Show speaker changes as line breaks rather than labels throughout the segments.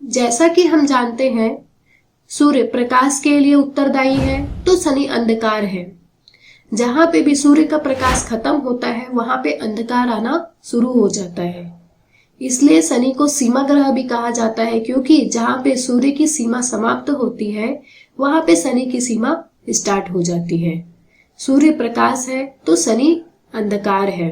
जैसा कि हम जानते हैं, सूर्य प्रकाश के लिए उत्तरदायी है तो शनि अंधकार है। जहां पे भी सूर्य का प्रकाश खत्म होता है वहां पे अंधकार आना शुरू हो जाता है। इसलिए शनि को सीमा ग्रह भी कहा जाता है, क्योंकि जहां पे सूर्य की सीमा समाप्त होती है वहां पे शनि की सीमा स्टार्ट हो जाती है। सूर्य प्रकाश है तो शनि अंधकार है।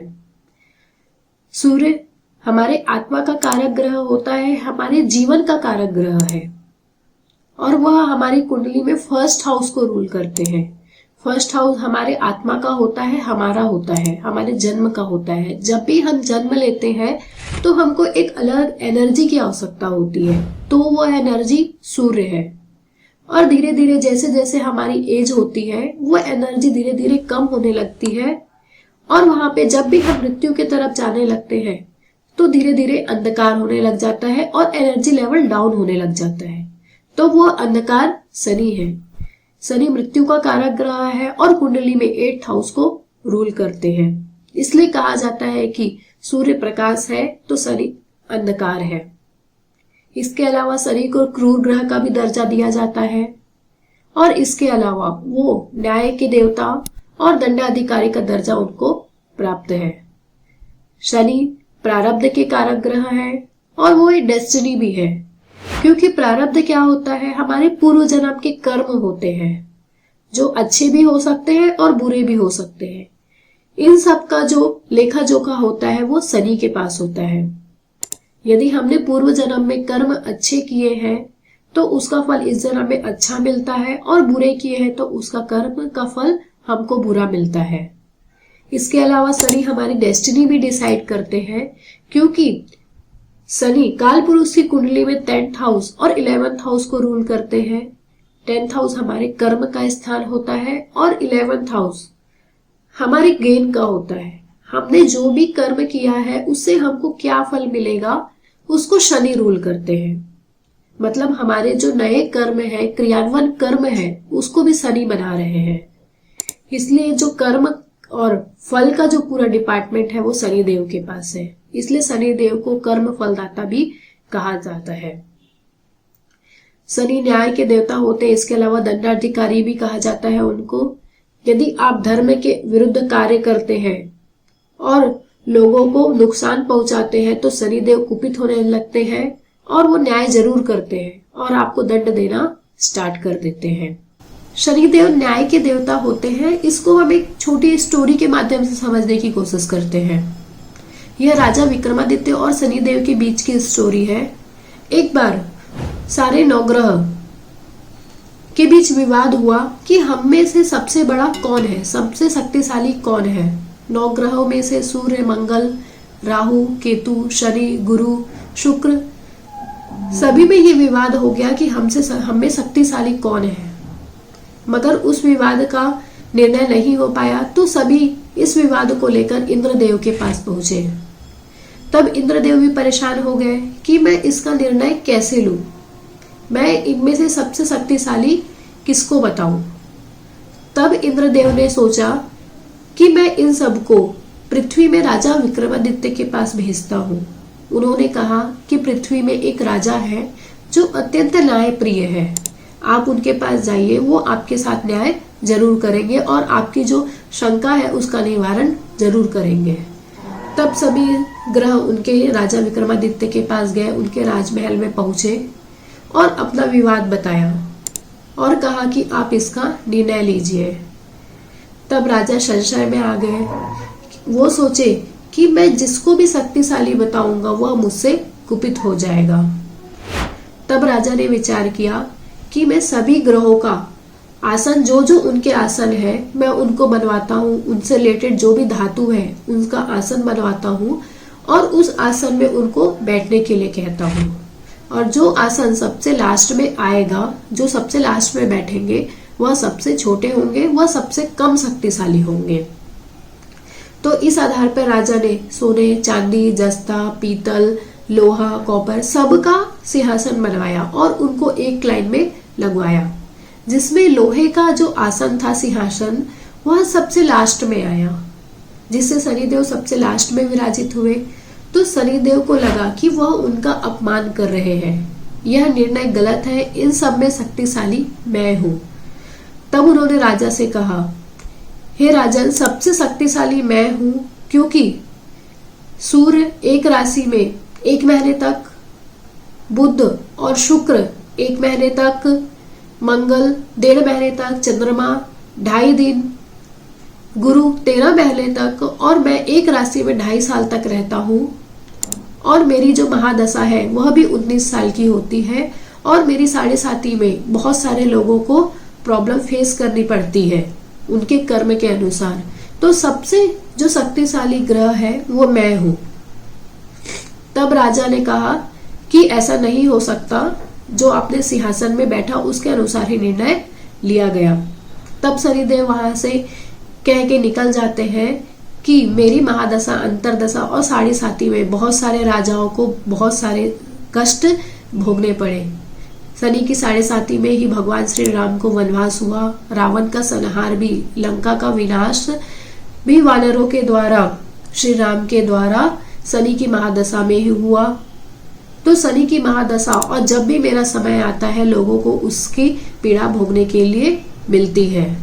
सूर्य हमारे आत्मा का कारक ग्रह होता है, हमारे जीवन का कारक ग्रह है, और वह हमारी कुंडली में फर्स्ट हाउस को रूल करते हैं। फर्स्ट हाउस हमारे आत्मा का होता है, हमारा होता है, हमारे जन्म का होता है। जब भी हम जन्म लेते हैं तो हमको एक अलग एनर्जी की आवश्यकता होती है, तो वह एनर्जी सूर्य है। और धीरे धीरे जैसे जैसे हमारी एज होती है वह एनर्जी धीरे धीरे कम होने लगती है, और वहां पे जब भी हम मृत्यु की तरफ जाने लगते हैं तो धीरे धीरे अंधकार होने लग जाता है और एनर्जी लेवल डाउन होने लग जाता है। तो वह अंधकार शनि है। शनि मृत्यु का कारक ग्रह है और कुंडली में 8th हाउस को रूल करते हैं। इसलिए कहा जाता है कि सूर्य प्रकाश है तो शनि अंधकार है। इसके अलावा शनि को क्रूर ग्रह का भी दर्जा दिया जाता है, और इसके अलावा वो न्याय के देवता और दंडाधिकारी का दर्जा उनको प्राप्त है। शनि प्रारब्ध के कारक ग्रह है और वो एक डेस्टिनी भी है, क्योंकि प्रारब्ध क्या होता है, हमारे पूर्व जन्म के कर्म होते हैं जो अच्छे भी हो सकते हैं और बुरे भी हो सकते हैं। इन सब का जो लेखा जोखा होता है वो शनि के पास होता है। यदि हमने पूर्व जन्म में कर्म अच्छे किए हैं तो उसका फल इस जन्म में अच्छा मिलता है, और बुरे किए हैं तो उसका कर्म का फल हमको बुरा मिलता है। इसके अलावा शनि हमारी डेस्टिनी भी डिसाइड करते हैं, क्योंकि शनि काल पुरुष की कुंडली में 10th हाउस और 11th हाउस को रूल करते हैं। 10th हाउस हमारे कर्म का स्थान होता है और 11th हाउस हमारे गेन का होता है। हमने जो भी कर्म किया है उससे हमको क्या फल मिलेगा उसको शनि रूल करते हैं। मतलब हमारे जो नए कर्म है, क्रियान्वयन कर्म है, उसको भी शनि बना रहे हैं। इसलिए जो कर्म और फल का जो पूरा डिपार्टमेंट है वो शनि देव के पास है। इसलिए शनि देव को कर्म फलदाता भी कहा जाता है। शनि न्याय के देवता होते हैं। इसके अलावा दंडाधिकारी भी कहा जाता है उनको। यदि आप धर्म के विरुद्ध कार्य करते हैं और लोगों को नुकसान पहुंचाते हैं तो शनि देव कुपित होने लगते हैं और वो न्याय जरूर करते हैं और आपको दंड देना स्टार्ट कर देते हैं। शनिदेव न्याय के देवता होते हैं। इसको हम एक छोटी स्टोरी के माध्यम से समझने की कोशिश करते हैं। यह राजा विक्रमादित्य और शनिदेव के बीच की स्टोरी है। एक बार सारे नवग्रह के बीच विवाद हुआ कि हम में से सबसे बड़ा कौन है, सबसे शक्तिशाली कौन है। नवग्रहों में से सूर्य, मंगल, राहु, केतु, शनि, गुरु, शुक्र, सभी में ये विवाद हो गया कि हम में शक्तिशाली कौन है। मगर उस विवाद का निर्णय नहीं हो पाया, तो सभी इस विवाद को लेकर इंद्रदेव के पास पहुंचे। तब इंद्रदेव भी परेशान हो गए कि मैं इसका निर्णय कैसे लूं, मैं इनमें से सबसे शक्तिशाली किसको बताऊं। तब इंद्रदेव ने सोचा कि मैं इन सबको पृथ्वी में राजा विक्रमादित्य के पास भेजता हूं। उन्होंने कहा कि पृथ्वी में एक राजा है जो अत्यंत न्यायप्रिय है, आप उनके पास जाइए, वो आपके साथ न्याय जरूर करेंगे और आपकी जो शंका है उसका निवारण जरूर करेंगे। तब सभी ग्रह उनके राजा विक्रमादित्य के पास गए, उनके राजमहल में पहुंचे और अपना विवाद बताया और कहा कि आप इसका निर्णय लीजिए। तब राजा संशय में आ गए। वो सोचे कि मैं जिसको भी शक्तिशाली बताऊंगा वह मुझसे कुपित हो जाएगा। तब राजा ने विचार किया कि मैं सभी ग्रहों का आसन, जो जो उनके आसन है, मैं उनको बनवाता हूँ, उनसे रिलेटेड जो भी धातु है उनका आसन बनवाता हूँ और उस आसन में उनको बैठने के लिए कहता हूँ। और जो आसन सबसे लास्ट में आएगा, जो सबसे लास्ट में बैठेंगे, वह सबसे छोटे होंगे, वह सबसे कम शक्तिशाली होंगे। तो इस आधार पर राजा ने सोने, चांदी, जस्ता, पीतल, लोहा, कॉपर सबका सिंहासन बनवाया और उनको एक लाइन में लगवाया, जिसमें लोहे का जो आसन था, सिंहासन, वह सबसे लास्ट में आया, जिससे शनिदेव सबसे लास्ट में विराजित हुए। तो शनिदेव को लगा कि वह उनका अपमान कर रहे हैं, यह निर्णय गलत है, इन सब में शक्तिशाली मैं हूँ। तब उन्होंने राजा से कहा, हे राजन, सबसे शक्तिशाली मैं हूँ, क्योंकि सूर्य एक राशि में 1 महीने तक, बुध और शुक्र 1 महीने तक, मंगल 1.5 महीने तक, चंद्रमा 2.5 दिन, गुरु 13 महीने तक, और मैं एक राशि में 2.5 साल तक रहता हूँ। और मेरी जो महादशा है वह भी 19 साल की होती है, और मेरी 7.5 में बहुत सारे लोगों को प्रॉब्लम फेस करनी पड़ती है उनके कर्म के अनुसार। तो सबसे जो शक्तिशाली ग्रह है वो मैं हूं। तब राजा ने कहा कि ऐसा नहीं हो सकता, जो अपने सिंहासन में बैठा उसके अनुसार ही निर्णय लिया गया। तब शनिदेव वहां से कह के निकल जाते हैं कि मेरी महादशा, अंतरदशा और 7.5 में बहुत सारे राजाओं को बहुत सारे कष्ट भोगने पड़े। शनि की 7.5 में ही भगवान श्री राम को वनवास हुआ, रावण का संहार भी, लंका का विनाश भी वानरों के द्वारा, श्री राम के द्वारा शनि की महादशा में ही हुआ। तो शनि की महादशा, और जब भी मेरा समय आता है लोगों को उसकी पीड़ा भोगने के लिए मिलती है।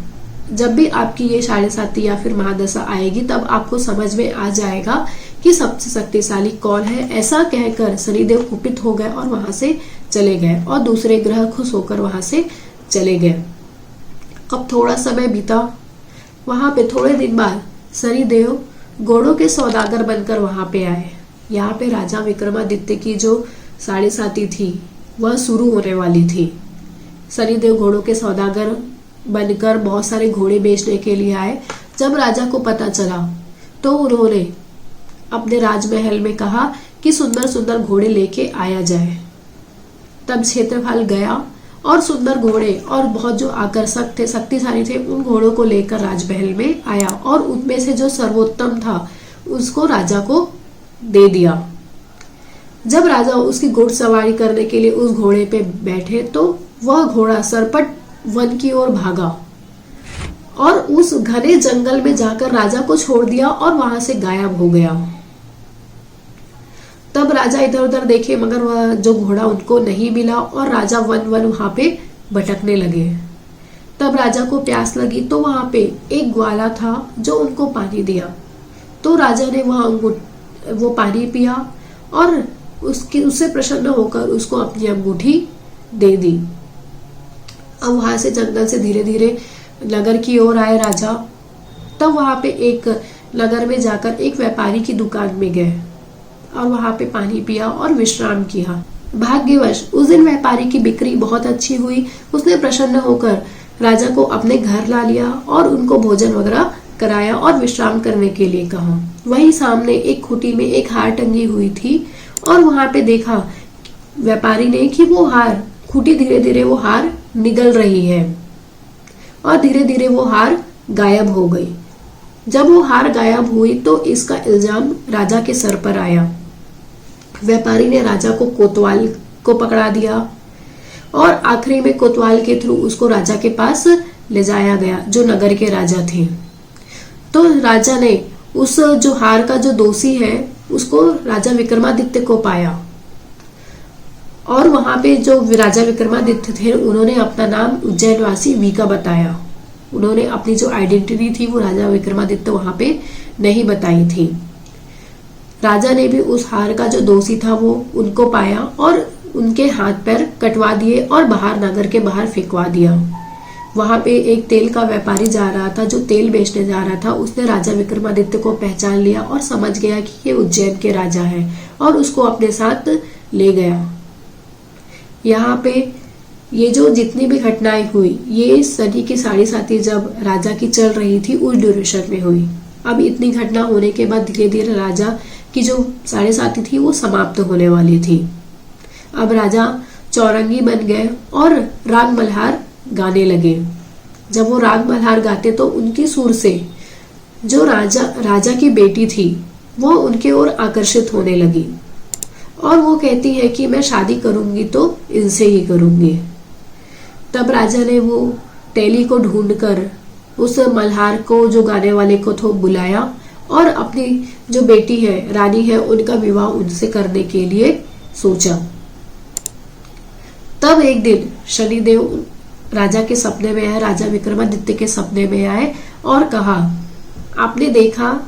जब भी आपकी ये 7.5 या फिर महादशा आएगी तब आपको समझ में आ जाएगा कि सबसे शक्तिशाली कौन है। ऐसा कहकर शनिदेव कुपित हो गए और वहां से चले गए, और दूसरे ग्रह खुश होकर वहां से चले गए। अब थोड़ा समय बीता, वहां पे थोड़े दिन बाद शनिदेव घोड़ों के सौदागर बनकर वहां पे आए। यहाँ पे राजा विक्रमादित्य की जो 7.5 थी वह शुरू होने वाली थी। शनिदेव घोड़ों के सौदागर बनकर बहुत सारे घोड़े बेचने के लिए आए। जब राजा को पता चला तो उन्होंने अपने राजमहल में कहा कि सुंदर सुंदर घोड़े लेके आया जाए। तब क्षेत्रपाल गया और सुंदर घोड़े और बहुत जो आकर्षक थे, शक्तिशाली थे, उन घोड़ों को लेकर राजमहल में आया, और उनमें से जो सर्वोत्तम था उसको राजा को दे दिया। जब राजा उसकी घुड़सवारी करने के लिए उस घोड़े पे बैठे तो वह घोड़ा सरपट वन की ओर भागा और उस घने जंगल में जाकर राजा को छोड़ दिया और वहां से गायब हो गया। तब राजा इधर उधर देखे मगर वह जो घोड़ा उनको नहीं मिला, और राजा वन वहां पे भटकने लगे। तब राजा को प्यास लगी तो वहां पे एक ग्वाला था जो उनको पानी दिया। तो राजा ने वो पानी पिया और उससे प्रसन्न होकर उसको अपनी अंगूठी दे दी। अब वहां से जंगल से धीरे धीरे नगर की ओर आए राजा। तब वहां पे एक नगर में जाकर एक व्यापारी की दुकान में गए और वहां पे पानी पिया और विश्राम किया। भाग्यवश उस दिन व्यापारी की बिक्री बहुत अच्छी हुई। उसने प्रसन्न होकर राजा को अपने घर ला लिया और उनको भोजन वगैरह कराया और विश्राम करने के लिए कहा। वहीं सामने एक खूंटी में एक हार टंगी हुई थी और वहां पे देखा व्यापारी ने कि वो हार, खूंटी धीरे धीरे वो हार निगल रही है और धीरे धीरे वो हार गायब हो गई। जब वो हार गायब हुई तो इसका इल्जाम राजा के सर पर आया। व्यापारी ने राजा को कोतवाल को पकड़ा दिया और आखिरी में कोतवाल के थ्रू उसको राजा के पास ले जाया गया जो नगर के राजा थे। तो राजा ने उस जो हार का जो दोषी है उसको राजा विक्रमादित्य को पाया और वहां पे जो राजा विक्रमादित्य थे उन्होंने अपना नाम उज्जैनवासी वीका बताया। उन्होंने अपनी जो आइडेंटिटी थी वो राजा विक्रमादित्य वहां पे नहीं बताई थी। राजा ने भी उस हार का जो दोषी था वो उनको पाया और उनके हाथ पैर कटवा दिए और बाहर नगर के बाहर फेंकवा दिया। वहां पे एक तेल का व्यापारी जा रहा था जो तेल बेचने जा रहा था। उसने राजा विक्रमादित्य को पहचान लिया और समझ गया कि ये उज्जैन के राजा है और उसको अपने साथ ले गया। यहाँ पे ये जो जितनी भी घटनाएं हुई ये शनि की 7.5 जब राजा की चल रही थी उस ड्यूरेशन में हुई। अब इतनी घटना होने के बाद धीरे धीरे राजा की जो 7.5 थी वो समाप्त होने वाली थी। अब राजा चौरंगी बन गए और राग मल्हार गाने लगे। जब वो राग मल्हार गाते तो उनकी सुर से जो राजा की बेटी थी वो उनके ओर आकर्षित होने लगी और वो कहती है कि मैं शादी करूंगी तो इनसे ही करूंगी। तब राजा ने वो तेली को ढूंढकर उस मल्हार को जो गाने वाले को तो बुलाया और अपनी जो बेटी है रानी है उनका विवाह उनसे करने के लिए सोचा। तब एक दिन शनिदेव राजा के सपने में आए, राजा विक्रमादित्य के सपने में आए और कहा, आपने देखा,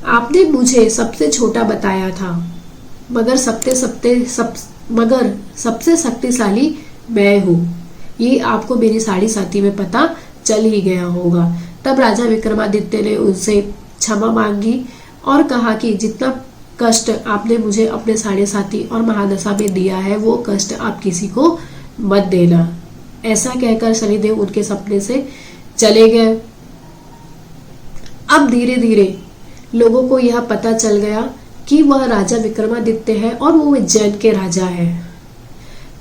आपने मुझे सबसे छोटा बताया था, मगर सबसे शक्तिशाली मैं हूँ। ये आपको मेरी साढ़े साथी में पता चल ही गया होगा। तब राजा विक्रमादित्य ने उनसे क्षमा मांगी और कहा कि जितना कष्ट आपने मुझे अपने साढ़े साथी और महादशा में दिया है, वो कष्ट आप किसी को मत देना। ऐसा कहकर शनिदेव उनके सपने से चले गए। अब धीरे धीरे लोगों को यह पता चल गया कि वह राजा विक्रमादित्य है और वो उज्जैन के राजा है।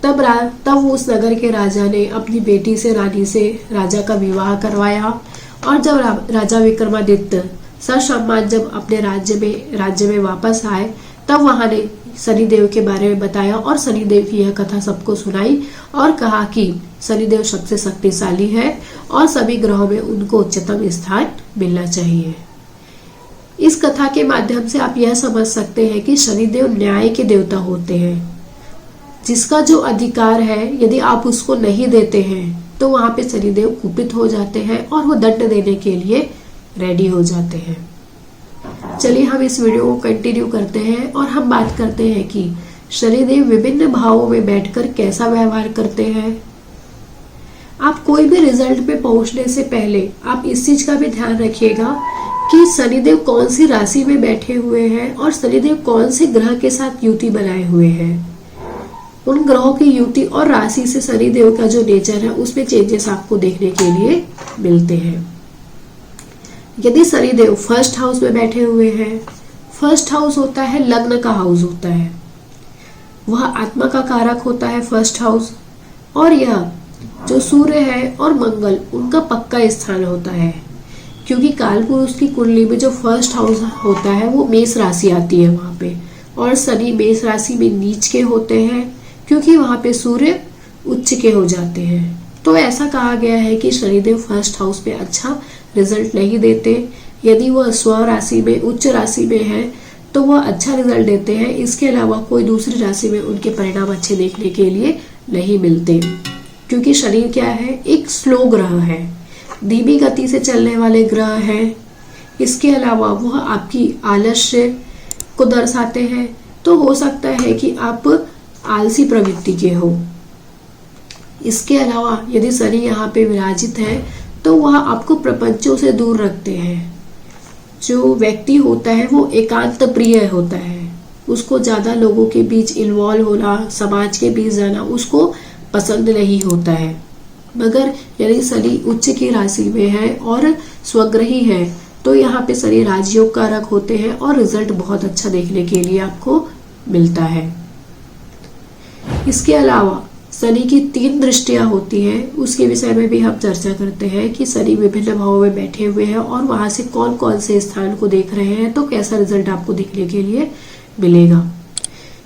तब उस नगर के राजा ने अपनी बेटी से, रानी से राजा का विवाह करवाया। और जब राजा विक्रमादित्य ससम्मान जब अपने राज्य में वापस आए, तब वहां ने शनिदेव के बारे में बताया और शनिदेव की यह कथा सबको सुनाई और कहा कि शनिदेव सबसे शक्तिशाली है और सभी ग्रहों में उनको उच्चतम स्थान मिलना चाहिए। इस कथा के माध्यम से आप यह समझ सकते हैं कि शनिदेव न्याय के देवता होते हैं। जिसका जो अधिकार है, यदि आप उसको नहीं देते हैं तो वहां पे शनिदेव कुपित हो जाते हैं और वो दंड देने के लिए रेडी हो जाते हैं। चलिए हम इस वीडियो को कंटिन्यू करते हैं और हम बात करते हैं कि शनिदेव विभिन्न भावों में बैठकर कैसा व्यवहार करते हैं। आप कोई भी रिजल्ट पे पहुंचने से पहले आप इस चीज का भी ध्यान रखिएगा कि शनिदेव कौन सी राशि में बैठे हुए हैं और शनिदेव कौन से ग्रह के साथ युति बनाए हुए हैं। उन ग्रहों की युति और राशि से शनिदेव का जो नेचर है उसमें चेंजेस आपको देखने के लिए मिलते हैं। यदि शनिदेव फर्स्ट हाउस में बैठे हुए हैं, फर्स्ट हाउस होता है लग्न का हाउस होता है, वह आत्मा का कारक होता है फर्स्ट हाउस। और यह जो सूर्य है और मंगल उनका पक्का स्थान होता है, क्योंकि कालपुरुष की कुंडली में जो फर्स्ट हाउस होता है वो मेष राशि आती है वहां पे, और शनि मेष राशि में नीच के होते हैं क्योंकि वहां पे सूर्य उच्च के हो जाते हैं। तो ऐसा कहा गया है कि शनिदेव फर्स्ट हाउस पे अच्छा रिजल्ट नहीं देते। यदि वह स्व राशि में, उच्च राशि में है तो वह अच्छा रिजल्ट देते हैं। इसके अलावा कोई दूसरी राशि में उनके परिणाम अच्छे देखने के लिए नहीं मिलते, क्योंकि शनि क्या है, एक स्लो ग्रह है, धीमी गति से चलने वाले ग्रह है। इसके अलावा वह आपकी आलस्य को दर्शाते हैं। तो हो सकता है कि आप आलसी प्रवृत्ति के हो। इसके अलावा यदि शनि यहाँ पे विराजित है तो वह आपको प्रपंचों से दूर रखते हैं। जो व्यक्ति होता है वो एकांत प्रिय होता है, उसको ज्यादा लोगों के बीच इन्वॉल्व होना, समाज के बीच जाना उसको पसंद नहीं होता है। मगर यदि शनि उच्च की राशि में है और स्वग्रही है तो यहाँ पे शनि राजयोग कारक होते हैं और रिजल्ट बहुत अच्छा देखने के लिए आपको मिलता है। इसके अलावा शनि की 3 दृष्टियां होती हैं, उसके विषय में भी हम चर्चा करते हैं कि शनि विभिन्न भावों में बैठे हुए हैं और वहां से कौन कौन से स्थान को देख रहे हैं तो कैसा रिजल्ट आपको देखने के लिए मिलेगा।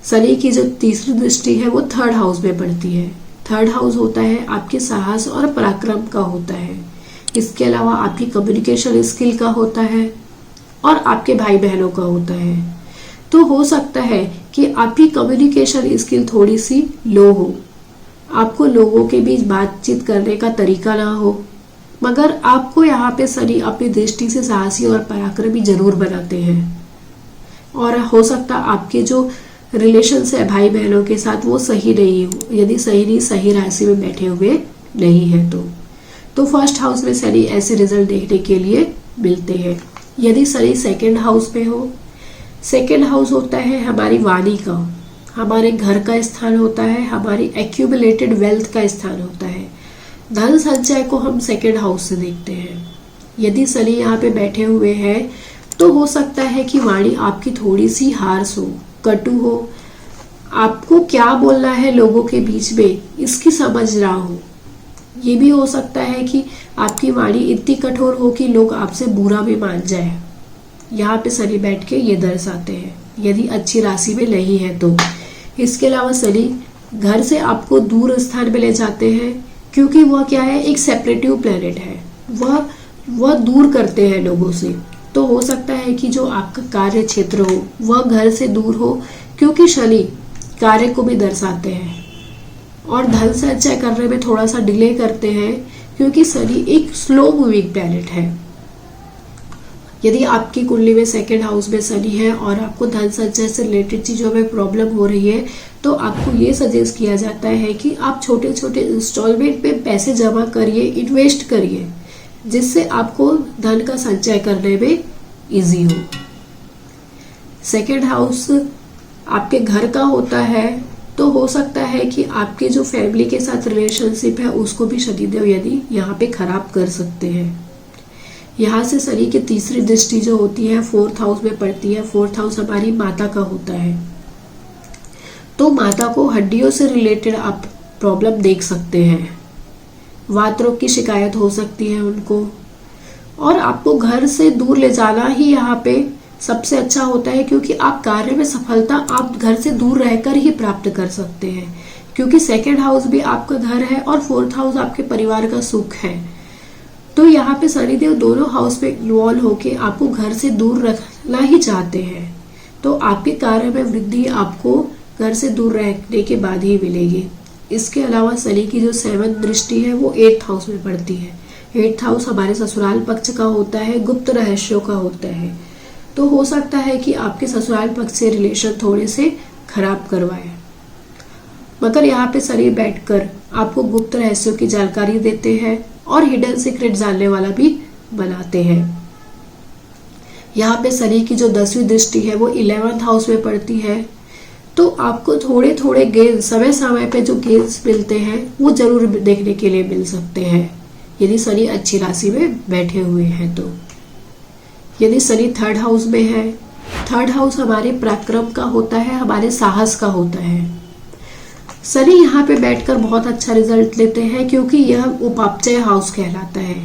शनि की जो तीसरी दृष्टि है वो 3rd हाउस में पड़ती है। 3rd हाउस होता है आपके साहस और पराक्रम का होता है। इसके अलावा आपकी कम्युनिकेशन स्किल का होता है और आपके भाई बहनों का होता है। तो हो सकता है कि आपकी कम्युनिकेशन स्किल थोड़ी सी लो हो, आपको लोगों के बीच बातचीत करने का तरीका ना हो, मगर आपको यहाँ पे शनि अपनी दृष्टि से साहसी और पराक्रमी जरूर बनाते हैं। और हो सकता आपके जो रिलेशन है भाई बहनों के साथ वो सही नहीं हो, यदि सही राशि में बैठे हुए नहीं है तो फर्स्ट हाउस में शनि ऐसे रिजल्ट देखने के लिए मिलते हैं। यदि शनि 2nd हाउस में हो, 2nd हाउस होता है हमारी वाणी का, हमारे घर का स्थान होता है, हमारी एक्यूमुलेटेड वेल्थ का स्थान होता है। धन संचय को हम 2nd हाउस से देखते हैं। यदि शनि यहाँ पे बैठे हुए हैं तो हो सकता है कि वाणी आपकी थोड़ी सी हार्श हो, कटु हो, आपको क्या बोलना है लोगों के बीच में इसकी समझ ना हो। ये भी हो सकता है कि आपकी वाणी इतनी कठोर हो कि लोग आपसे बुरा भी मान जाए। यहाँ पे शनि बैठ के ये दर्शाते हैं, यदि अच्छी राशि में नहीं है तो। इसके अलावा शनि घर से आपको दूर स्थान में ले जाते हैं, क्योंकि वह क्या है, एक सेपरेटिव प्लेनेट है, वह दूर करते हैं लोगों से। तो हो सकता है कि जो आपका कार्य क्षेत्र हो वह घर से दूर हो, क्योंकि शनि कार्य को भी दर्शाते हैं और धन संचय करने में थोड़ा सा डिले करते हैं, क्योंकि शनि एक स्लो मूविंग प्लैनेट है। यदि आपकी कुंडली में सेकंड हाउस में शनि है और आपको धन संचय से रिलेटेड चीज़ों में प्रॉब्लम हो रही है, तो आपको ये सजेस्ट किया जाता है कि आप छोटे छोटे इंस्टॉलमेंट में पैसे जमा करिए, इन्वेस्ट करिए, जिससे आपको धन का संचय करने में इजी हो। सेकंड हाउस आपके घर का होता है, तो हो सकता है कि आपके जो फैमिली के साथ रिलेशनशिप है उसको भी शनिदेव यदि यहाँ पे खराब कर सकते हैं। यहाँ से शनि की तीसरी दृष्टि जो होती है फोर्थ हाउस में पड़ती है। फोर्थ हाउस हमारी माता का होता है, तो माता को हड्डियों से रिलेटेड आप प्रॉब्लम देख सकते हैं। वात रोग की शिकायत हो सकती है उनको, और आपको घर से दूर ले जाना ही यहाँ पे सबसे अच्छा होता है, क्योंकि आप कार्य में सफलता आप घर से दूर रहकर ही प्राप्त कर सकते हैं, क्योंकि सेकंड हाउस भी आपका घर है और फोर्थ हाउस आपके परिवार का सुख है। तो यहाँ पे शनिदेव दोनों हाउस में इन्वॉल्व होके आपको घर से दूर रखना ही चाहते हैं, तो आपके कार्य में वृद्धि आपको घर से दूर रहने के बाद ही मिलेगी। इसके अलावा शनि की जो 7th दृष्टि है वो 8th हाउस में पड़ती है। 8th हाउस हमारे ससुराल पक्ष का होता है, गुप्त रहस्यों का होता है, तो हो सकता है कि आपके ससुराल पक्ष से रिलेशन थोड़े से खराब करवाए। मगर यहाँ पे शनि बैठकर आपको गुप्त रहस्यों की जानकारी देते हैं और हिडन सीक्रेट जानने वाला भी बनाते हैं। यहाँ पे शनि की जो 10वीं दृष्टि है वो 11th हाउस में पड़ती है, तो आपको थोड़े थोड़े गेंस समय समय पे जो गेंस मिलते हैं वो जरूर देखने के लिए मिल सकते हैं, यदि शनि अच्छी राशि में बैठे हुए हैं तो। यदि शनि 3rd हाउस में है, 3rd हाउस हमारे पराक्रम का होता है, हमारे साहस का होता है। शनि यहाँ पे बैठकर बहुत अच्छा रिजल्ट लेते हैं, क्योंकि यह उपापचय हाउस कहलाता है,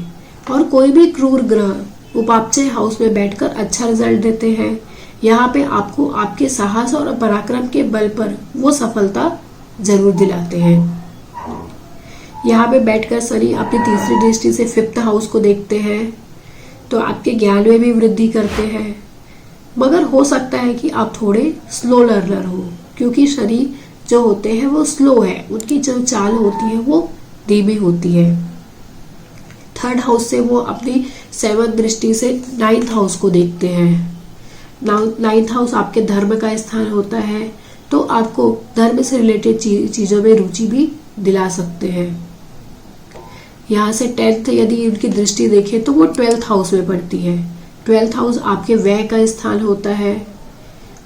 और कोई भी क्रूर ग्रह उपापचय हाउस में बैठकर अच्छा रिजल्ट देते हैं। यहाँ पे आपको आपके साहस और पराक्रम के बल पर वो सफलता जरूर दिलाते हैं। यहाँ पे बैठकर शनि अपनी तीसरी दृष्टि से 5th हाउस को देखते हैं, तो आपके ज्ञान में भी वृद्धि करते हैं। मगर हो सकता है कि आप थोड़े स्लो लर्नर हो, क्योंकि शनि जो होते हैं वो स्लो है, उनकी जो चाल होती है वो धीमी होती है। 3rd हाउस से वो अपनी 7th दृष्टि से 9th हाउस को देखते हैं। 9th हाउस आपके धर्म का स्थान होता है, तो आपको धर्म से रिलेटेड चीजों में रुचि भी दिला सकते हैं। यहाँ से 10th यदि उनकी दृष्टि देखें तो वो 12th हाउस में पड़ती है। 12th हाउस आपके व्यय का स्थान होता है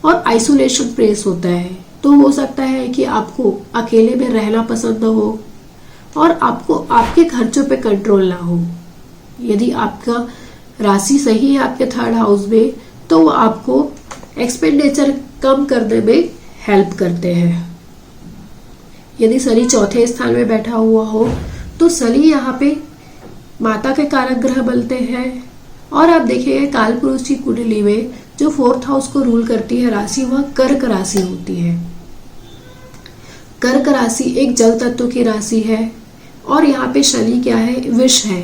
और आइसोलेशन प्लेस होता है, तो हो सकता है कि आपको अकेले में रहना पसंद हो और आपको आपके खर्चों पे कंट्रोल ना हो। यदि आपका राशि सही है आपके 3rd हाउस में, तो वो आपको एक्सपेंडिचर कम करने में हेल्प करते हैं। यदि शनि 4थे स्थान में बैठा हुआ हो, तो शनि यहाँ पे माता के कारक ग्रह बनते हैं, और आप देखिए कालपुरुष की कुंडली में जो 4th हाउस को रूल करती है राशि, वह कर्क राशि होती है। कर्क राशि एक जल तत्व की राशि है, और यहाँ पे शनि क्या है, विष है।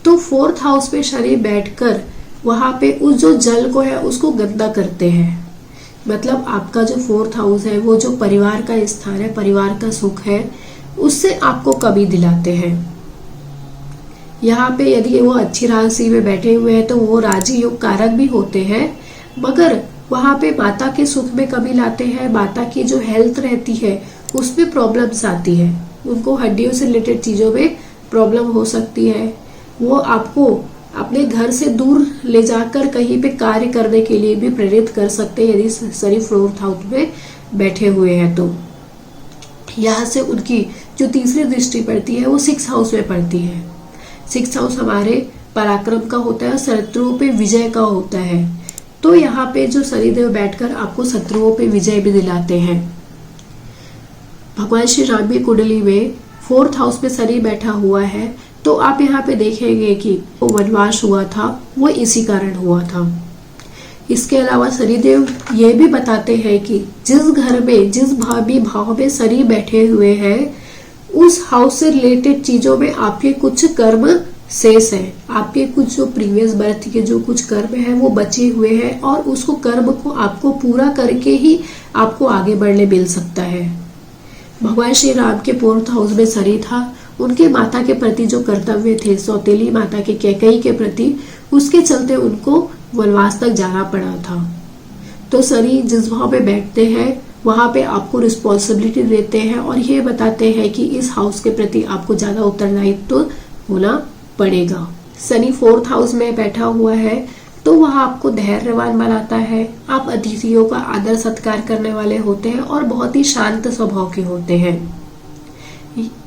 तो 4th हाउस पे शनि बैठकर वहां पे उस जो जल को है उसको गंदा करते हैं। मतलब आपका जो 4th हाउस है वो जो परिवार का स्थान है, परिवार का सुख है, उससे आपको कमी दिलाते हैं। यहाँ पे यदि वो अच्छी राशि में बैठे हुए हैं तो वो राजयोग कारक भी होते हैं, मगर वहां पे माता के सुख में कमी लाते हैं। माता की जो हेल्थ रहती है उसमें प्रॉब्लम्स आती है, उनको हड्डियों से रिलेटेड चीजों में प्रॉब्लम हो सकती है। वो आपको अपने घर से दूर ले जाकर कहीं पे कार्य करने के लिए भी प्रेरित कर सकते हैं, यदि शनि 4th हाउस में बैठे हुए हैं तो। यहाँ से उनकी जो तीसरी दृष्टि पड़ती है वो 6th हाउस में पड़ती है। 6th हाउस हमारे पराक्रम का होता है, शत्रुओं पे विजय का होता है, तो यहाँ पे जो शनिदेव बैठकर आपको शत्रुओं पे विजय भी दिलाते हैं। भगवान श्री राम की कुंडली में 4th हाउस में शनि बैठा हुआ है, तो आप यहाँ पे देखेंगे कि वो वनवास हुआ था वो इसी कारण हुआ था। इसके अलावा शनिदेव ये भी बताते हैं कि जिस घर में जिस भाव में शनि बैठे हुए हैं, उस हाउस से रिलेटेड चीजों में आपके कुछ कर्म शेष है, आपके कुछ जो प्रीवियस बर्थ के जो कुछ कर्म है वो बचे हुए हैं, और उसको कर्म को आपको पूरा करके ही आपको आगे बढ़ने मिल सकता है। भगवान श्री राम के 4th हाउस में शनि था। उनके माता के प्रति जो कर्तव्य थे सौतेली माता के कैकेयी के प्रति, उसके चलते उनको वनवास तक जाना पड़ा था। तो शनि जिस भाव में बैठते हैं वहां पे आपको रिस्पॉन्सिबिलिटी देते हैं और ये बताते हैं कि इस हाउस के प्रति आपको ज्यादा उत्तरदायित्व होना पड़ेगा। शनि 4th हाउस में बैठा हुआ है तो वह आपको धैर्यवान बनाता है। आप अतिथियों का आदर सत्कार करने वाले होते हैं और बहुत ही शांत स्वभाव के होते हैं।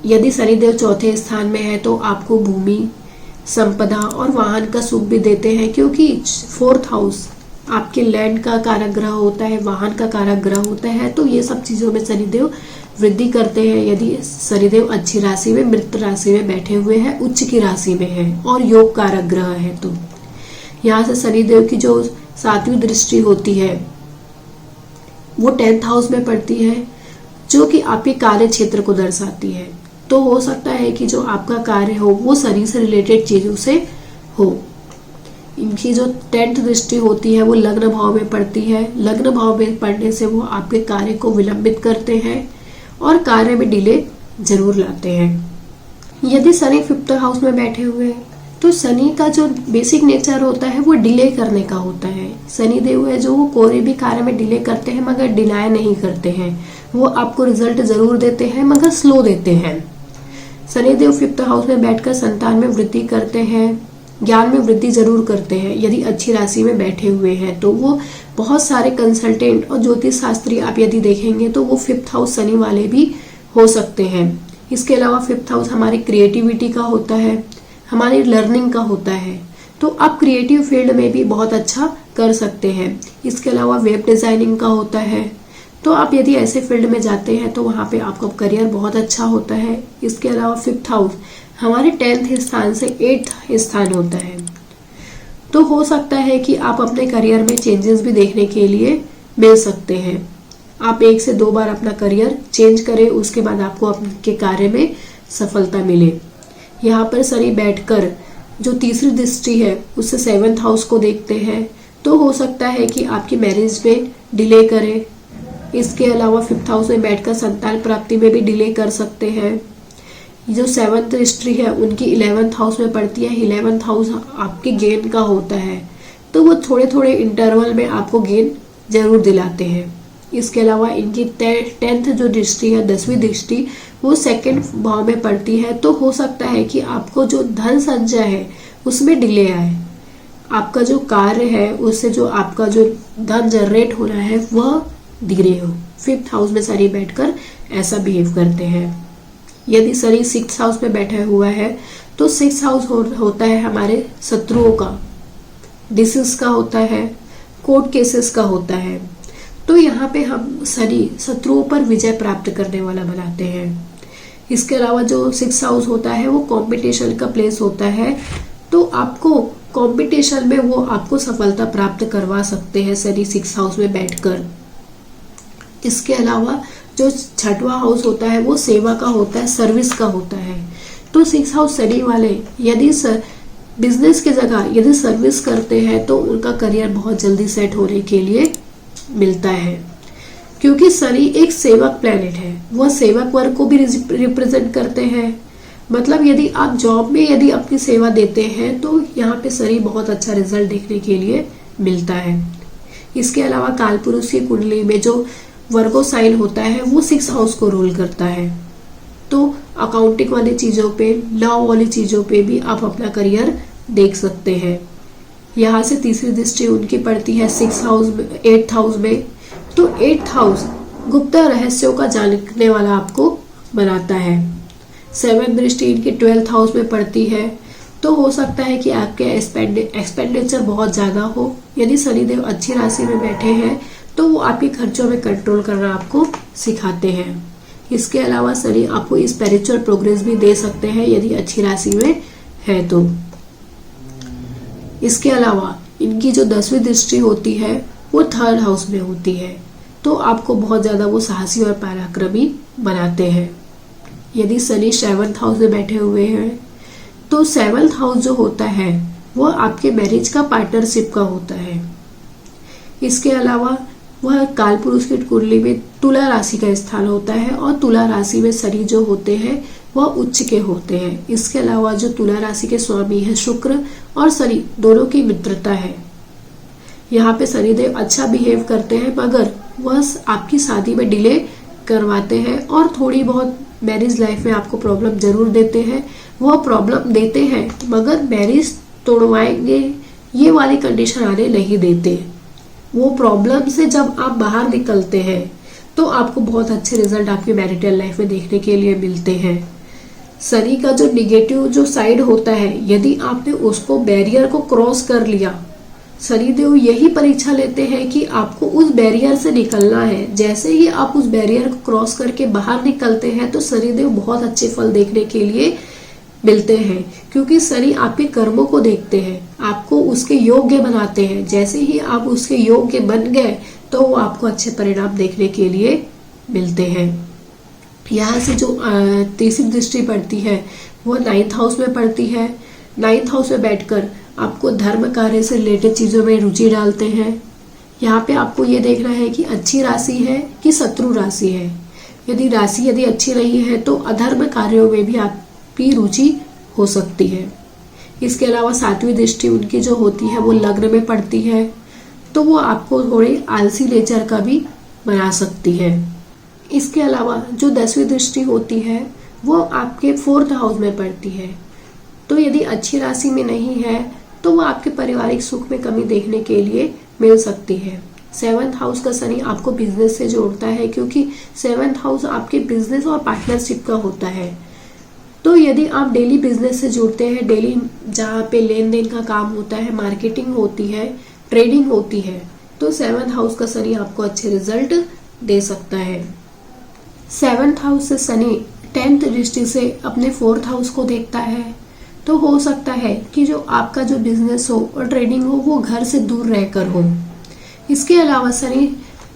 यदि शनिदेव 4थे स्थान में है तो आपको भूमि, संपदा और वाहन का सुख भी देते हैं, क्योंकि 4th हाउस आपके लैंड का कारक ग्रह होता है, वाहन का कारक ग्रह होता है। तो ये सब चीजों में शनिदेव वृद्धि करते हैं। यदि शनिदेव अच्छी राशि में, मृत राशि में बैठे हुए हैं, उच्च की राशि में है और योग कारक ग्रह है, तो यहाँ से शनिदेव की जो 7वीं दृष्टि होती है वो 10th हाउस में पड़ती है, जो कि आपके कार्य क्षेत्र को दर्शाती है। तो हो सकता है कि जो आपका कार्य हो वो शनि से रिलेटेड चीजों से हो। इनकी जो 10th दृष्टि होती है वो लग्न भाव में पड़ती है। लग्न भाव में पड़ने से वो आपके कार्य को विलंबित करते हैं और कार्य में डिले जरूर लाते हैं। यदि शनि 5th हाउस में बैठे हुए हैं तो शनि का जो बेसिक नेचर होता है वो डिले करने का होता है। शनि देव है जो वो कोई भी कार्य में डिले करते हैं मगर डिनाय नहीं करते हैं। वो आपको रिजल्ट जरूर देते हैं मगर स्लो देते हैं। शनिदेव 5th हाउस में बैठकर संतान में वृद्धि करते हैं, ज्ञान में वृद्धि जरूर करते हैं। यदि अच्छी राशि में बैठे हुए हैं तो वो बहुत सारे कंसल्टेंट और ज्योतिष शास्त्री आप यदि देखेंगे तो वो 5th हाउस शनि वाले भी हो सकते हैं। इसके अलावा 5th हाउस हमारी क्रिएटिविटी का होता है, हमारी लर्निंग का होता है, तो आप क्रिएटिव फील्ड में भी बहुत अच्छा कर सकते हैं। इसके अलावा वेब डिजाइनिंग का होता है, तो आप यदि ऐसे फील्ड में जाते हैं तो वहाँ पे आपका करियर बहुत अच्छा होता है। इसके अलावा 5th हाउस हमारे 10th स्थान से 8th स्थान होता है, तो हो सकता है कि आप अपने करियर में चेंजेस भी देखने के लिए मिल सकते हैं। आप 1 से 2 बार अपना करियर चेंज करें, उसके बाद आपको आपके कार्य में सफलता मिले। यहाँ पर शनि बैठकर जो तीसरी दृष्टि है उससे 7th हाउस को देखते हैं, तो हो सकता है कि आपकी मैरिज में डिले करें। इसके अलावा 5th हाउस में बैठकर संतान प्राप्ति में भी डिले कर सकते हैं। जो 7th दृष्टि है उनकी 11th हाउस में पड़ती है। 11th हाउस आपके गेन का होता है, तो वो थोड़े थोड़े इंटरवल में आपको गेन जरूर दिलाते हैं। इसके अलावा इनकी 10th जो दृष्टि है, 10वीं दृष्टि, वो 2nd भाव में पड़ती है। तो हो सकता है कि आपको जो धन संचय है उसमें डिले आए, आपका जो कार्य है उससे जो आपका जो धन जनरेट हो रहा है वह धीरे हो। 5th हाउस में शनि बैठकर ऐसा बिहेव करते हैं। यदि शनि 6th हाउस में बैठा हुआ है तो 6th हाउस होता है हमारे शत्रुओं का, डिसीज का होता है, कोर्ट केसेस का होता है। तो यहाँ पे हम शनि शत्रुओं पर विजय प्राप्त करने वाला बनाते हैं। इसके अलावा जो 6th हाउस होता है वो कंपटीशन का प्लेस होता है, तो आपको कंपटीशन में वो आपको सफलता प्राप्त करवा सकते हैं शनि 6th हाउस में बैठकर। इसके अलावा जो 6वां हाउस होता है वो सेवा का होता है, सर्विस का होता है। तो 6th हाउस शनि वाले यदि बिजनेस की जगह यदि सर्विस करते हैं तो उनका करियर बहुत जल्दी सेट होने के लिए मिलता है, क्योंकि शनि एक सेवक प्लेनेट है, वह सेवक वर्ग को भी रिप्रेजेंट करते हैं। मतलब यदि आप जॉब में यदि अपनी सेवा देते हैं तो यहाँ पे शनि बहुत अच्छा रिजल्ट देखने के लिए मिलता है। इसके अलावा कालपुरुष की कुंडली में जो वर्गो साइन होता है वो 6th हाउस को रूल करता है, तो अकाउंटिंग वाली चीजों पे, लॉ वाली चीजों पे भी आप अपना करियर देख सकते हैं। यहाँ से तीसरी दृष्टि उनकी पड़ती है 6th हाउस में, 8th हाउस में। तो 8th हाउस गुप्त रहस्यों का जानने वाला आपको बनाता है। 7th दृष्टि इनकी 12th हाउस में पड़ती है, तो हो सकता है कि आपके एक्सपेंडिचर बहुत ज्यादा हो। यदि शनिदेव अच्छी राशि में बैठे हैं तो वो आपके खर्चों में कंट्रोल करना आपको सिखाते हैं। इसके अलावा शनि आपको स्पिरिचुअल प्रोग्रेस भी दे सकते हैं यदि अच्छी राशि में है तो। इसके अलावा इनकी जो 10वीं दृष्टि होती है वो 3rd हाउस में होती है, तो आपको बहुत ज्यादा वो साहसी और पराक्रमी बनाते हैं। यदि शनि 7th हाउस में बैठे हुए हैं तो 7th हाउस जो होता है वो आपके मैरिज का, पार्टनरशिप का होता है। इसके अलावा वह कालपुरुष की कुंडली में तुला राशि का स्थान होता है और तुला राशि में शनि जो होते हैं वह उच्च के होते हैं। इसके अलावा जो तुला राशि के स्वामी है शुक्र और शनि दोनों की मित्रता है। यहाँ पे शनिदेव अच्छा बिहेव करते हैं, मगर वह आपकी शादी में डिले करवाते हैं और थोड़ी बहुत मैरिज लाइफ में आपको प्रॉब्लम जरूर देते हैं। वह प्रॉब्लम देते हैं मगर मैरिज तोड़वाएंगे ये वाली कंडीशन आने नहीं देते। वो प्रॉब्लम से जब आप बाहर निकलते हैं तो आपको बहुत अच्छे रिजल्ट आपकी मैरिटल लाइफ में देखने के लिए मिलते हैं। शनि का जो निगेटिव जो साइड होता है, यदि आपने उसको बैरियर को क्रॉस कर लिया, शनिदेव यही परीक्षा लेते हैं कि आपको उस बैरियर से निकलना है। जैसे ही आप उस बैरियर को क्रॉस करके बाहर निकलते हैं तो शनिदेव बहुत अच्छे फल देखने के लिए मिलते हैं, क्योंकि शनि आपके कर्मों को देखते हैं, आपको उसके योग्य बनाते हैं। जैसे ही आप उसके योग्य बन गए तो वो आपको अच्छे परिणाम देखने के लिए मिलते हैं। यहाँ से जो तीसरी दृष्टि पड़ती है वो 9th हाउस में पड़ती है। 9th हाउस में बैठकर आपको धर्म कार्य से रिलेटेड चीजों में रुचि डालते हैं। यहाँ पे आपको ये देखना है कि अच्छी राशि है कि शत्रु राशि है। यदि अच्छी नहीं है तो अधर्म कार्यों में भी आपकी रुचि हो सकती है। इसके अलावा 7वीं दृष्टि उनकी जो होती है वो लग्न में पड़ती है, तो वो आपको थोड़े आलसी नेचर का भी बना सकती है। इसके अलावा जो 10वीं दृष्टि होती है वो आपके 4th हाउस में पड़ती है, तो यदि अच्छी राशि में नहीं है तो वो आपके पारिवारिक सुख में कमी देखने के लिए मिल सकती है। 7th हाउस का शनि आपको बिजनेस से जोड़ता है, क्योंकि 7th हाउस आपके बिजनेस और पार्टनरशिप का होता है। तो यदि आप डेली बिजनेस से जुड़ते हैं, डेली जहाँ पे लेन देन का काम होता है, मार्केटिंग होती है, ट्रेडिंग होती है, तो 7th हाउस का शनि आपको अच्छे रिजल्ट दे सकता है। 7th हाउस से शनि 10th दृष्टि से अपने 4th हाउस को देखता है, तो हो सकता है कि जो आपका जो बिजनेस हो और ट्रेडिंग हो वो घर से दूर रहकर हो। इसके अलावा शनि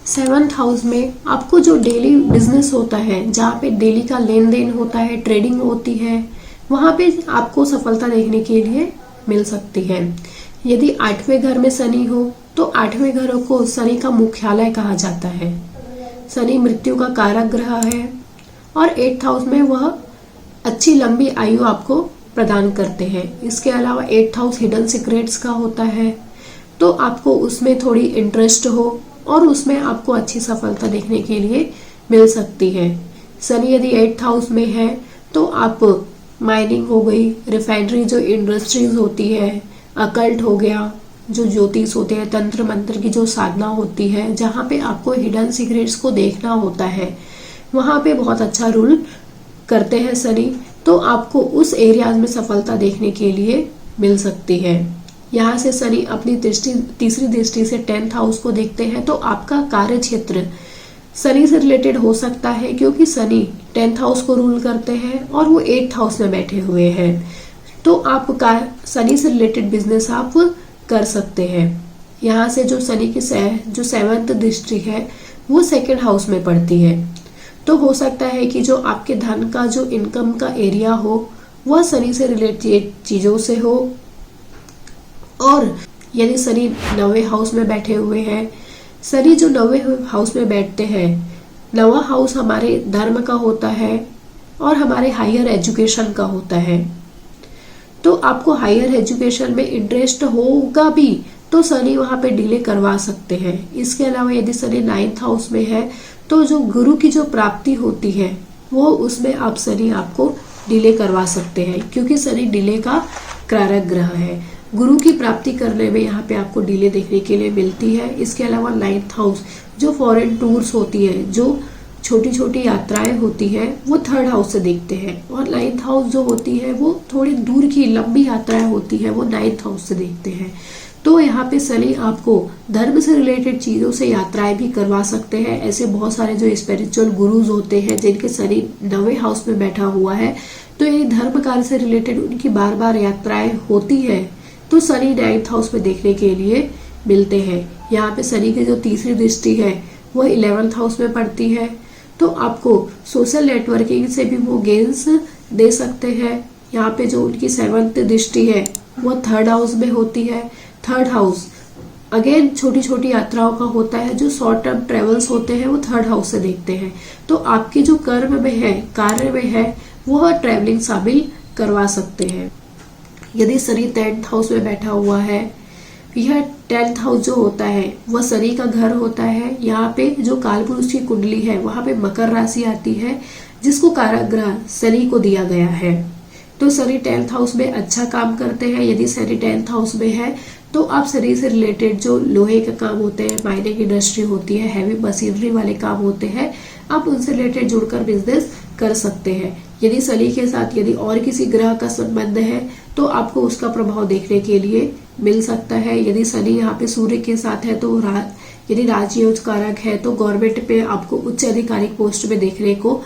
7th हाउस में आपको जो डेली बिजनेस होता है, जहाँ पे डेली का लेन देन होता है, ट्रेडिंग होती है, वहाँ पे आपको सफलता देखने के लिए मिल सकती है। यदि 8वें घर में शनि हो तो 8वें घर को शनि का मुख्यालय कहा जाता है। शनि मृत्यु का कारक ग्रह है और 8th हाउस में वह अच्छी लंबी आयु आपको प्रदान करते हैं। इसके अलावा 8th हाउस हिडन सीक्रेट्स का होता है, तो आपको उसमें थोड़ी इंटरेस्ट हो और उसमें आपको अच्छी सफलता देखने के लिए मिल सकती है। शनि यदि 8th हाउस में है तो आप माइनिंग हो गई, रिफाइनरी जो इंडस्ट्रीज होती है, अकल्ट हो गया, जो ज्योतिष होते हैं, तंत्र मंत्र की जो साधना होती है, जहाँ पे आपको हिडन सीक्रेट्स को देखना होता है, वहाँ पे बहुत अच्छा रूल करते हैं शनि, तो आपको उस एरियाज में सफलता देखने के लिए मिल सकती है। यहाँ से शनि अपनी तीसरी दृष्टि से 10th हाउस को देखते हैं, तो आपका कार्य क्षेत्र शनि से रिलेटेड हो सकता है, क्योंकि शनि 10th हाउस को रूल करते हैं और वो 8th हाउस में बैठे हुए हैं, तो आपका शनि से रिलेटेड बिजनेस आप कर सकते हैं। यहाँ से जो शनि की जो 7th दृष्टि है वो 2nd हाउस में पड़ती है, तो हो सकता है कि जो आपके धन का जो इनकम का एरिया हो वह शनि से रिलेटेड चीजों से हो। और यदि शनि 9वें हाउस में बैठे हुए हैं, शनि जो 9वें हाउस में बैठते हैं, 9वां हाउस हमारे धर्म का होता है और हमारे हायर एजुकेशन का होता है, तो आपको हायर एजुकेशन में इंटरेस्ट होगा भी तो शनि वहां पे डिले करवा सकते हैं। इसके अलावा यदि शनि 9th हाउस में है तो जो गुरु की जो प्राप्ति होती है वो उसमें आप शनि आपको डिले करवा सकते हैं, क्योंकि शनि डिले का कारक ग्रह है। गुरु की प्राप्ति करने में यहाँ पे आपको डिले देखने के लिए मिलती है। इसके अलावा 9th हाउस जो फॉरेन टूर्स होती है, जो छोटी छोटी यात्राएं होती है, वो 3rd हाउस से देखते हैं, और 9th हाउस जो होती है वो थोड़ी दूर की लंबी यात्राएं होती है, वो 9th हाउस से देखते हैं। तो यहाँ पे शनि आपको धर्म से रिलेटेड चीजों से यात्राएं भी करवा सकते हैं। ऐसे बहुत सारे जो स्पिरिचुअल गुरुज होते हैं जिनके शनि 9वें हाउस में बैठा हुआ है, तो ये धर्म कार्य से रिलेटेड उनकी बार बार यात्राएं होती है, तो शनि 9th हाउस में देखने के लिए मिलते हैं। यहाँ पे शनि की जो तीसरी दृष्टि है वो 11th हाउस में पड़ती है, तो आपको सोशल नेटवर्किंग से भी वो गेन्स दे सकते हैं। यहाँ पे जो उनकी 7th दृष्टि है वो 3rd हाउस में होती है। 3rd हाउस अगेन छोटी छोटी यात्राओं का होता है, जो शॉर्ट टर्म ट्रेवल्स होते हैं वो थर्ड हाउस से देखते हैं। तो आपके जो कर्म में है, कार्य में है, वह ट्रेवलिंग शामिल करवा सकते हैं। यदि शनि 10th हाउस में बैठा हुआ है, यह 10th हाउस जो होता है वह शनि का घर होता है। यहाँ पे जो कालपुरुष की कुंडली है वहां पे मकर राशि आती है, जिसको काराग्रह शनि को दिया गया है। तो शनि 10th हाउस में अच्छा काम करते हैं। यदि शनि 10th हाउस में है तो आप शनि से रिलेटेड जो लोहे के काम होते हैं, माइनिंग इंडस्ट्री होती है, हैवी मशीनरी वाले काम होते हैं, आप उनसे रिलेटेड जुड़कर बिजनेस कर सकते हैं। यदि शनि के साथ यदि और किसी ग्रह का संबंध है तो आपको उसका प्रभाव देखने के लिए मिल सकता है। यदि शनि यहाँ पे सूर्य के साथ है तो यदि राजयोग कारक है तो गवर्नमेंट पे आपको उच्च आधिकारिक पोस्ट में देखने को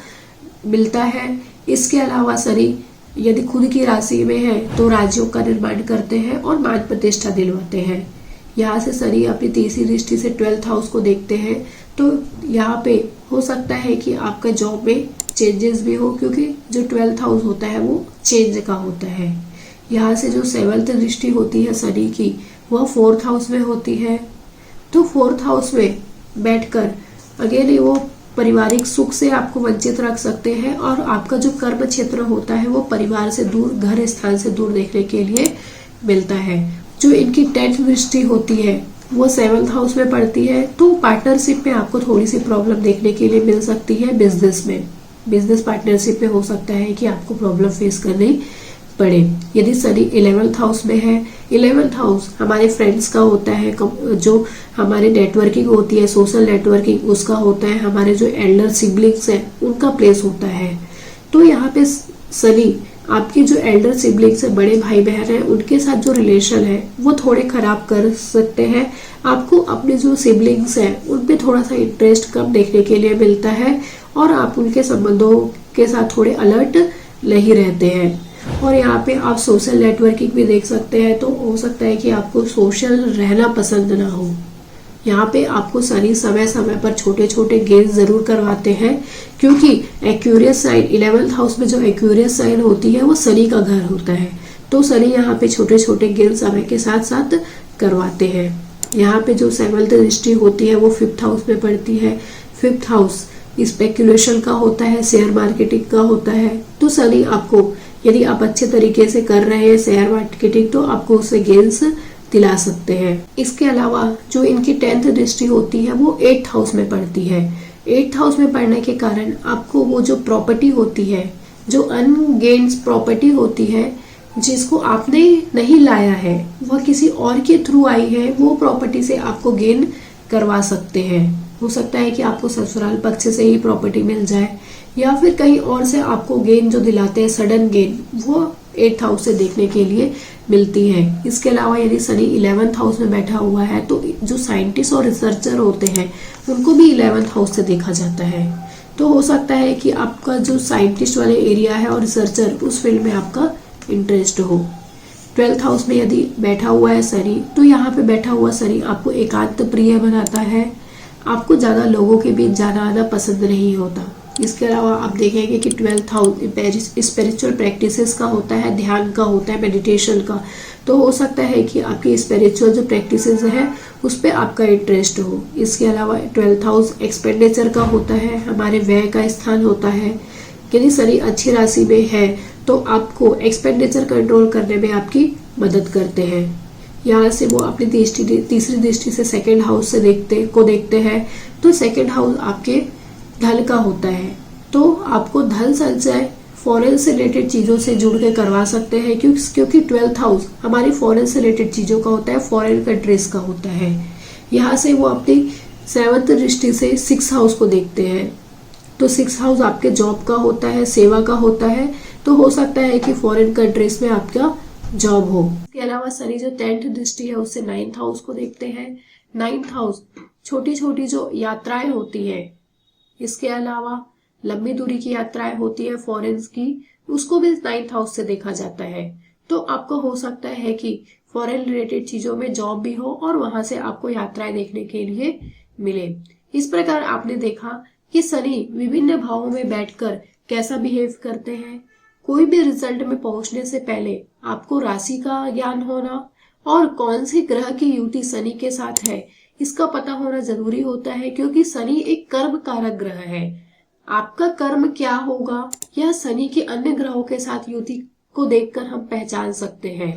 मिलता है। इसके अलावा शनि यदि खुद की राशि में है तो राजयोग का निर्माण करते हैं और मान प्रतिष्ठा दिलवाते हैं। यहाँ से शनि अपनी तीसरी दृष्टि से 12th हाउस को देखते हैं, तो यहाँ पे हो सकता है कि आपका जॉब में चेंजेस भी हो, क्योंकि जो 12th हाउस होता है वो चेंज का होता है। यहाँ से जो 7th दृष्टि होती है शनि की, वह 4th हाउस में होती है। तो 4th हाउस में बैठकर अगेन वो पारिवारिक सुख से आपको वंचित रख सकते हैं, और आपका जो कर्म क्षेत्र होता है वो परिवार से दूर, घर स्थान से दूर देखने के लिए मिलता है। जो इनकी 10th दृष्टि होती है वो 7th हाउस में पड़ती है, तो पार्टनरशिप में आपको थोड़ी सी प्रॉब्लम देखने के लिए मिल सकती है। बिजनेस पार्टनरशिप में हो सकता है कि आपको प्रॉब्लम फेस करनी पड़े। यदि शनि 11th हाउस में है, 11th हाउस हमारे फ्रेंड्स का होता है, जो हमारी नेटवर्किंग होती है, सोशल नेटवर्किंग उसका होता है, हमारे जो एल्डर सिबलिंग्स हैं उनका प्लेस होता है। तो यहाँ पे शनि आपके जो एल्डर सिबलिंग्स है, बड़े भाई बहन है, उनके साथ जो रिलेशन है वो थोड़े खराब कर सकते हैं। आपको अपने जो सिबलिंग्स हैं उन पे थोड़ा सा इंटरेस्ट कम देखने के लिए मिलता है, और आप उनके संबंधों के साथ थोड़े अलर्ट नहीं रहते हैं। और यहाँ पे आप सोशल नेटवर्किंग भी देख सकते हैं, तो हो सकता है कि आपको सोशल रहना पसंद ना हो। यहाँ पे आपको शनि समय समय पर छोटे छोटे गेम्स जरूर करवाते हैं, क्योंकि एक्यूरियस साइन 11th हाउस में जो एक्यूरियस साइन होती है वो शनि का घर होता है। तो शनि यहाँ पे छोटे छोटे गेम्स समय के साथ साथ करवाते हैं। यहाँ पे जो 7th दृष्टि होती है वो 5th हाउस में पड़ती है। 5th हाउस स्पेकुलेशन का होता है, शेयर मार्केटिंग का होता है। तो शनि आपको, यदि आप अच्छे तरीके से कर रहे हैं शेयर मार्केटिंग, तो आपको उससे गेंस दिला सकते हैं। इसके अलावा जो इनकी 10th दृष्टि होती है वो 8th हाउस में पड़ती है। 8th हाउस में पड़ने के कारण आपको वो जो प्रॉपर्टी होती है, जो अनगेन्स प्रॉपर्टी होती है, जिसको आपने नहीं लाया है, वह किसी और के थ्रू आई है, वो प्रॉपर्टी से आपको गेन करवा सकते हैं। हो सकता है कि आपको ससुराल पक्ष से ही प्रॉपर्टी मिल जाए, या फिर कहीं और से आपको गेन जो दिलाते हैं, सडन गेन, वो 8th हाउस से देखने के लिए मिलती है। इसके अलावा यदि शनि 11th हाउस में बैठा हुआ है तो जो साइंटिस्ट और रिसर्चर होते हैं उनको भी 11th हाउस से देखा जाता है। तो हो सकता है कि आपका जो साइंटिस्ट वाले एरिया है और रिसर्चर, उस फील्ड में आपका इंटरेस्ट हो। 12th हाउस में यदि बैठा हुआ है शनि, तो यहाँ पे बैठा हुआ शनि आपको एकांत प्रिय बनाता है। आपको ज्यादा लोगों के बीच जाना आना पसंद नहीं होता। इसके अलावा आप देखेंगे कि 12th हाउस स्पिरिचुअल प्रैक्टिसेस का होता है, ध्यान का होता है, मेडिटेशन का। तो हो सकता है कि आपकी स्पिरिचुअल जो प्रैक्टिसेस है उस पर आपका इंटरेस्ट हो। इसके अलावा 12th हाउस एक्सपेंडिचर का होता है, हमारे व्यय का स्थान होता है। यदि शनि अच्छी राशि में है तो आपको एक्सपेंडिचर कंट्रोल करने में आपकी मदद करते हैं। यहाँ से वो अपनी तीसरी दृष्टि से 2nd हाउस से देखते हैं। तो 2nd हाउस आपके धन का होता है, तो आपको धन संचय फॉरेन से रिलेटेड चीजों से जुड़ के करवा सकते हैं, क्योंकि 12th हाउस हमारी फॉरेन से रिलेटेड चीजों का होता है, फॉरेन कंट्रीज का होता है। यहाँ से वो अपनी 7th दृष्टि से 6th हाउस को देखते हैं। तो 6th हाउस आपके जॉब का होता है, सेवा का होता है। तो हो सकता है कि फॉरेन कंट्रीज में आपका जॉब हो। इसके अलावा शनि जो 10th दृष्टि है उससे 9th हाउस को देखते हैं। 9th हाउस छोटी छोटी जो यात्राएं होती है, इसके अलावा लंबी दूरी की यात्राएं होती है फॉरेन की, उसको भी 9th हाउस से देखा जाता है। तो आपको हो सकता है कि फॉरेन रिलेटेड चीजों में जॉब भी हो और वहां से आपको यात्राएं देखने के लिए मिले। इस प्रकार आपने देखा कि शनि विभिन्न भावों में बैठकर कैसा बिहेव करते हैं। कोई भी रिजल्ट में पहुंचने से पहले आपको राशि का ज्ञान होना और कौन से ग्रह की युति शनि के साथ है इसका पता होना जरूरी होता है, क्योंकि शनि एक कर्म कारक ग्रह है। आपका कर्म क्या होगा यह शनि के अन्य ग्रहों के साथ युति को देखकर हम पहचान सकते हैं।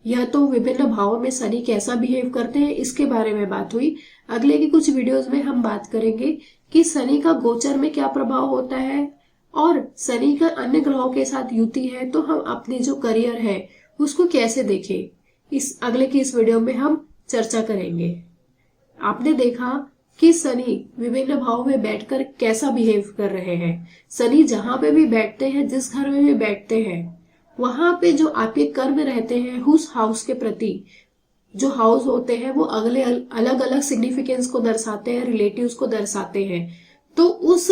यह तो विभिन्न भावों में शनि कैसा बिहेव करते हैं इसके बारे में बात हुई। अगले की कुछ वीडियोस में हम बात करेंगे कि शनि का गोचर में क्या प्रभाव होता है, और शनि का अन्य ग्रहों के साथ युति है तो हम अपने जो करियर है उसको कैसे देखें, इस अगले की इस वीडियो में हम चर्चा करेंगे। आपने देखा कि शनि विभिन्न भावों में बैठकर कैसा बिहेव कर रहे हैं। शनि जहां पे भी बैठते हैं, जिस घर में भी बैठते हैं, वहां पे जो आपके कर्म रहते हैं उस हाउस के प्रति, जो हाउस होते हैं वो अगले अलग अलग सिग्निफिकेंस को दर्शाते हैं, रिलेटिव्स को दर्शाते हैं। तो उस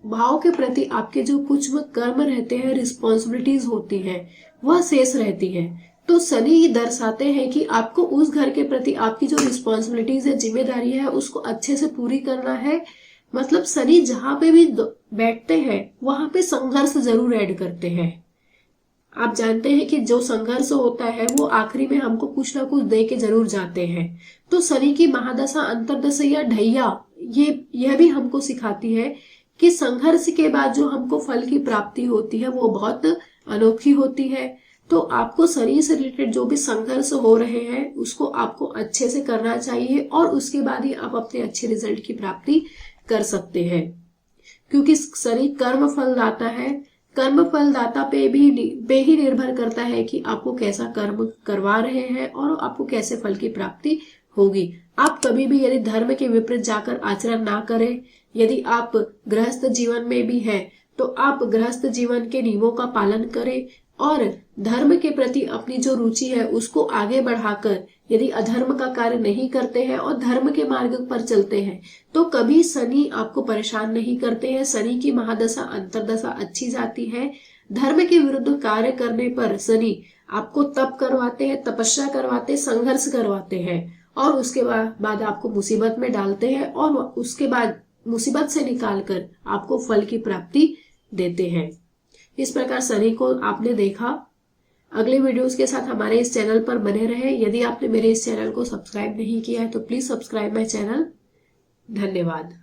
भाव के प्रति आपके जो कुछ कर्म रहते हैं, रिस्पॉन्सिबिलिटीज होती हैं, वह शेष रहती है। तो शनि दर्शाते हैं कि आपको उस घर के प्रति आपकी जो रिस्पॉन्सिबिलिटीज है, जिम्मेदारी है, उसको अच्छे से पूरी करना है। मतलब शनि जहां पे भी बैठते हैं वहां पे संघर्ष जरूर ऐड करते हैं। आप जानते हैं कि जो संघर्ष होता है वो आखिरी में हमको कुछ ना कुछ दे के जरूर जाते हैं। तो शनि की महादशा, अंतरदशा या ढैया यह भी हमको सिखाती है कि संघर्ष के बाद जो हमको फल की प्राप्ति होती है वो बहुत अनोखी होती है। तो आपको शनि से रिलेटेड जो भी संघर्ष हो रहे हैं उसको आपको अच्छे से करना चाहिए, और उसके बाद ही आप अपने अच्छे रिजल्ट की प्राप्ति कर सकते हैं। क्योंकि शनि कर्म फलदाता है। कर्म फलदाता पे ही निर्भर करता है कि आपको कैसा कर्म करवा रहे हैं और आपको कैसे फल की प्राप्ति होगी। आप कभी भी यदि धर्म के विपरीत जाकर आचरण ना करें, यदि आप गृहस्थ जीवन में भी हैं तो आप गृहस्थ जीवन के नियमों का पालन करें, और धर्म के प्रति अपनी जो रुचि है उसको आगे बढ़ाकर यदि अधर्म का कार्य नहीं करते हैं और धर्म के मार्ग पर चलते हैं तो कभी शनि आपको परेशान नहीं करते हैं। शनि की महादशा, अंतरदशा अच्छी जाती है। धर्म के विरुद्ध कार्य करने पर शनि आपको तप करवाते हैं, तपस्या करवाते, संघर्ष करवाते हैं, और उसके बाद आपको मुसीबत में डालते हैं, और उसके बाद मुसीबत से निकालकर आपको फल की प्राप्ति देते हैं। इस प्रकार शनि को आपने देखा। अगले वीडियोस के साथ हमारे इस चैनल पर बने रहे। यदि आपने मेरे इस चैनल को सब्सक्राइब नहीं किया है तो प्लीज सब्सक्राइब माय चैनल। धन्यवाद।